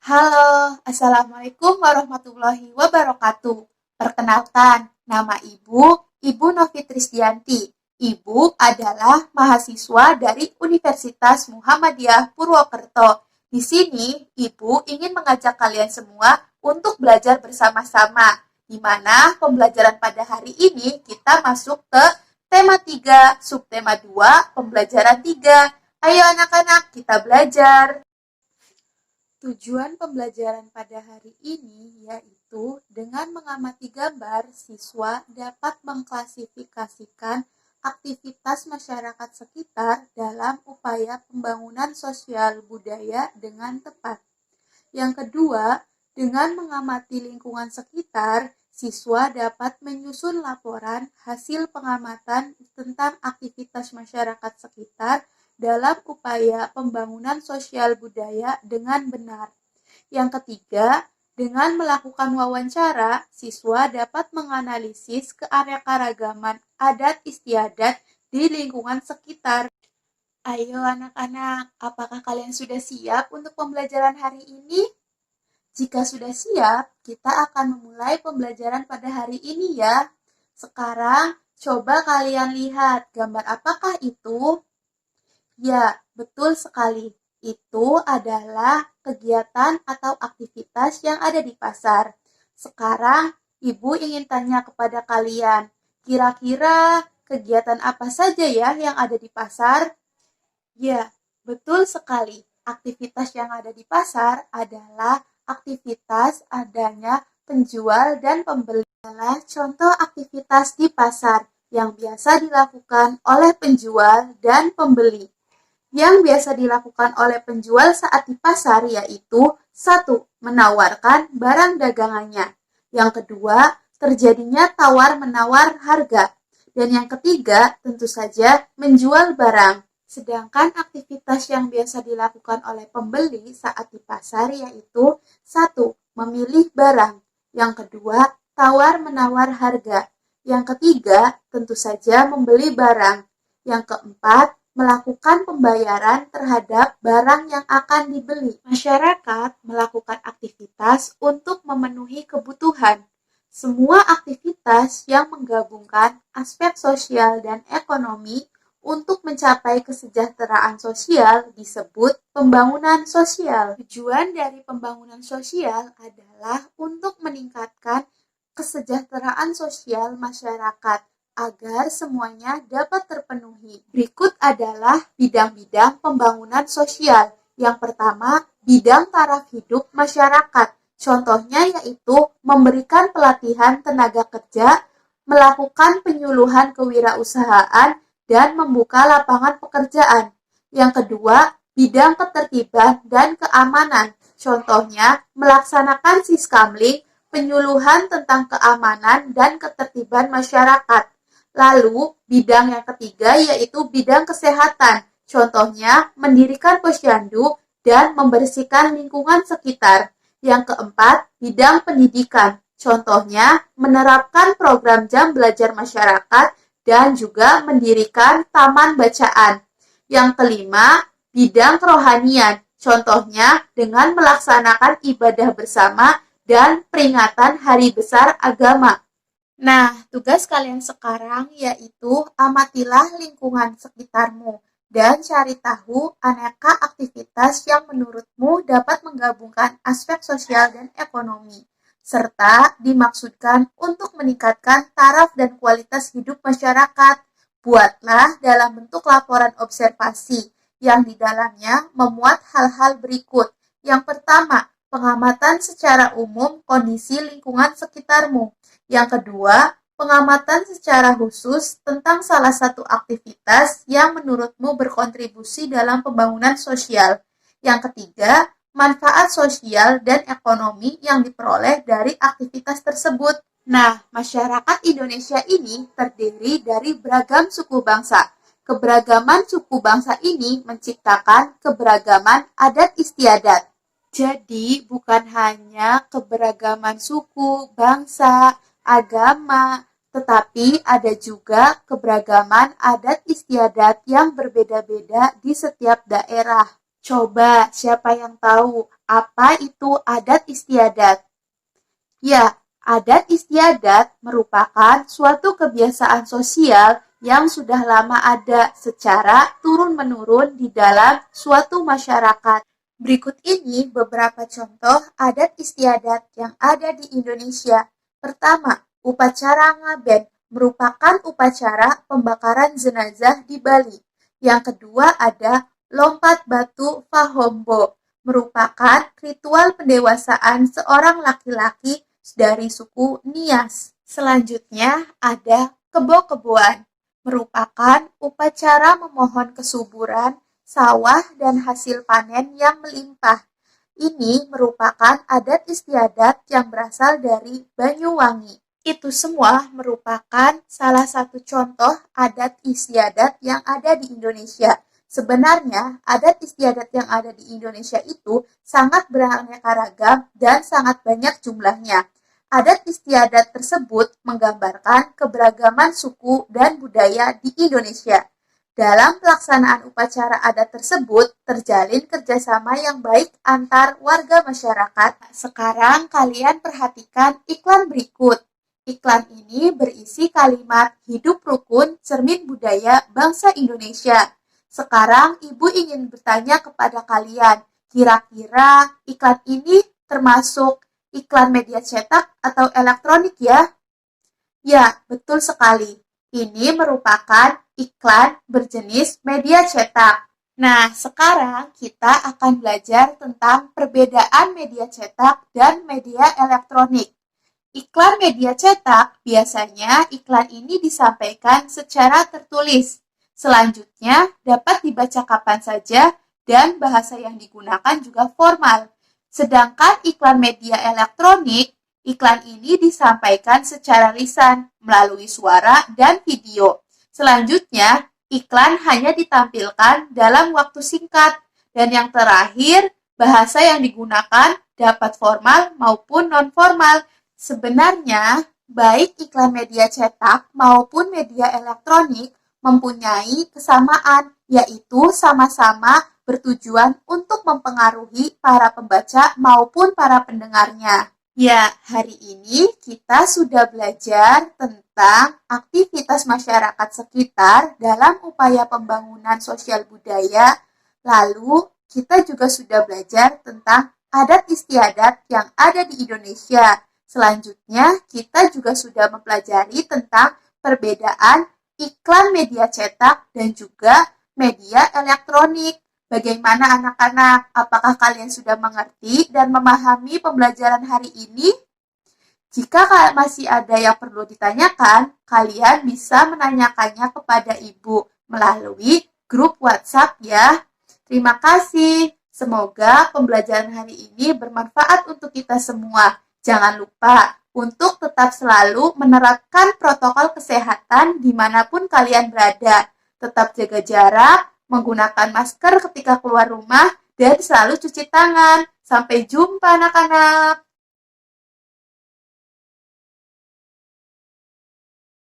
Halo, Assalamualaikum warahmatullahi wabarakatuh. Perkenalkan, nama Ibu Novi Trisdianti. Ibu adalah mahasiswa dari Universitas Muhammadiyah Purwokerto. Di sini, Ibu ingin mengajak kalian semua untuk belajar bersama-sama, di mana pembelajaran pada hari ini kita masuk ke tema 3, subtema 2, pembelajaran 3. Ayo anak-anak, kita belajar. Tujuan pembelajaran pada hari ini yaitu dengan mengamati gambar, siswa dapat mengklasifikasikan aktivitas masyarakat sekitar dalam upaya pembangunan sosial budaya dengan tepat. Yang kedua, dengan mengamati lingkungan sekitar, siswa dapat menyusun laporan hasil pengamatan tentang aktivitas masyarakat sekitar dalam upaya pembangunan sosial budaya dengan benar. Yang ketiga, dengan melakukan wawancara, siswa dapat menganalisis keanekaragaman adat istiadat di lingkungan sekitar. Ayo anak-anak, apakah kalian sudah siap untuk pembelajaran hari ini? Jika sudah siap, kita akan memulai pembelajaran pada hari ini ya. Sekarang, coba kalian lihat gambar apakah itu? Ya, betul sekali. Itu adalah kegiatan atau aktivitas yang ada di pasar. Sekarang, Ibu ingin tanya kepada kalian, kira-kira kegiatan apa saja ya yang ada di pasar? Ya, betul sekali. Aktivitas yang ada di pasar adalah aktivitas adanya penjual dan pembeli. Adalah contoh aktivitas di pasar yang biasa dilakukan oleh penjual dan pembeli. Yang biasa dilakukan oleh penjual saat di pasar yaitu 1. Menawarkan barang dagangannya. Yang kedua, terjadinya tawar-menawar harga. Dan yang ketiga, tentu saja menjual barang. Sedangkan aktivitas yang biasa dilakukan oleh pembeli saat di pasar yaitu 1. Memilih barang. Yang kedua, tawar-menawar harga. Yang ketiga, tentu saja membeli barang. Yang keempat, melakukan pembayaran terhadap barang yang akan dibeli. Masyarakat melakukan aktivitas untuk memenuhi kebutuhan. Semua aktivitas yang menggabungkan aspek sosial dan ekonomi untuk mencapai kesejahteraan sosial disebut pembangunan sosial. Tujuan dari pembangunan sosial adalah untuk meningkatkan kesejahteraan sosial masyarakat agar semuanya dapat terpenuhi. Berikut adalah bidang-bidang pembangunan sosial. Yang pertama, bidang taraf hidup masyarakat. Contohnya yaitu memberikan pelatihan tenaga kerja, melakukan penyuluhan kewirausahaan, dan membuka lapangan pekerjaan. Yang kedua, bidang ketertiban dan keamanan. Contohnya, melaksanakan siskamling, penyuluhan tentang keamanan dan ketertiban masyarakat. Lalu, bidang yang ketiga yaitu bidang kesehatan. Contohnya, mendirikan posyandu dan membersihkan lingkungan sekitar. Yang keempat, bidang pendidikan. Contohnya, menerapkan program jam belajar masyarakat dan juga mendirikan taman bacaan. Yang kelima, bidang kerohanian. Contohnya, dengan melaksanakan ibadah bersama dan peringatan hari besar agama. Nah, tugas kalian sekarang yaitu amatilah lingkungan sekitarmu dan cari tahu aneka aktivitas yang menurutmu dapat menggabungkan aspek sosial dan ekonomi, serta dimaksudkan untuk meningkatkan taraf dan kualitas hidup masyarakat. Buatlah dalam bentuk laporan observasi yang di dalamnya memuat hal-hal berikut. Yang pertama, pengamatan secara umum kondisi lingkungan sekitarmu. Yang kedua, pengamatan secara khusus tentang salah satu aktivitas yang menurutmu berkontribusi dalam pembangunan sosial. Yang ketiga, manfaat sosial dan ekonomi yang diperoleh dari aktivitas tersebut. Nah, masyarakat Indonesia ini terdiri dari beragam suku bangsa. Keberagaman suku bangsa ini menciptakan keberagaman adat istiadat. Jadi, bukan hanya keberagaman suku, bangsa, agama, tetapi ada juga keberagaman adat istiadat yang berbeda-beda di setiap daerah. Coba siapa yang tahu apa itu adat istiadat? Ya, adat istiadat merupakan suatu kebiasaan sosial yang sudah lama ada secara turun-menurun di dalam suatu masyarakat. Berikut ini beberapa contoh adat istiadat yang ada di Indonesia. Pertama, upacara ngaben merupakan upacara pembakaran jenazah di Bali. Yang kedua ada lompat batu Fahombo, merupakan ritual pendewasaan seorang laki-laki dari suku Nias. Selanjutnya ada kebo-keboan, merupakan upacara memohon kesuburan sawah dan hasil panen yang melimpah. Ini merupakan adat istiadat yang berasal dari Banyuwangi. Itu semua merupakan salah satu contoh adat istiadat yang ada di Indonesia. Sebenarnya, adat istiadat yang ada di Indonesia itu sangat beraneka ragam dan sangat banyak jumlahnya. Adat istiadat tersebut menggambarkan keberagaman suku dan budaya di Indonesia. Dalam pelaksanaan upacara adat tersebut, terjalin kerjasama yang baik antar warga masyarakat. Sekarang kalian perhatikan iklan berikut. Iklan ini berisi kalimat hidup rukun cermin budaya bangsa Indonesia. Sekarang Ibu ingin bertanya kepada kalian, kira-kira iklan ini termasuk iklan media cetak atau elektronik ya? Ya, betul sekali. Ini merupakan iklan berjenis media cetak. Nah, sekarang kita akan belajar tentang perbedaan media cetak dan media elektronik. Iklan media cetak, biasanya iklan ini disampaikan secara tertulis. Selanjutnya, dapat dibaca kapan saja dan bahasa yang digunakan juga formal. Sedangkan iklan media elektronik, iklan ini disampaikan secara lisan melalui suara dan video. Selanjutnya, iklan hanya ditampilkan dalam waktu singkat. Dan yang terakhir, bahasa yang digunakan dapat formal maupun non-formal. Sebenarnya, baik iklan media cetak maupun media elektronik mempunyai kesamaan, yaitu sama-sama bertujuan untuk mempengaruhi para pembaca maupun para pendengarnya. Ya, hari ini kita sudah belajar tentang aktivitas masyarakat sekitar dalam upaya pembangunan sosial budaya. Lalu, kita juga sudah belajar tentang adat istiadat yang ada di Indonesia. Selanjutnya, kita juga sudah mempelajari tentang perbedaan iklan media cetak dan juga media elektronik. Bagaimana anak-anak? Apakah kalian sudah mengerti dan memahami pembelajaran hari ini? Jika masih ada yang perlu ditanyakan, kalian bisa menanyakannya kepada ibu melalui grup WhatsApp ya. Terima kasih. Semoga pembelajaran hari ini bermanfaat untuk kita semua. Jangan lupa untuk tetap selalu menerapkan protokol kesehatan dimanapun kalian berada. Tetap jaga jarak, menggunakan masker ketika keluar rumah, dan selalu cuci tangan. Sampai jumpa anak-anak.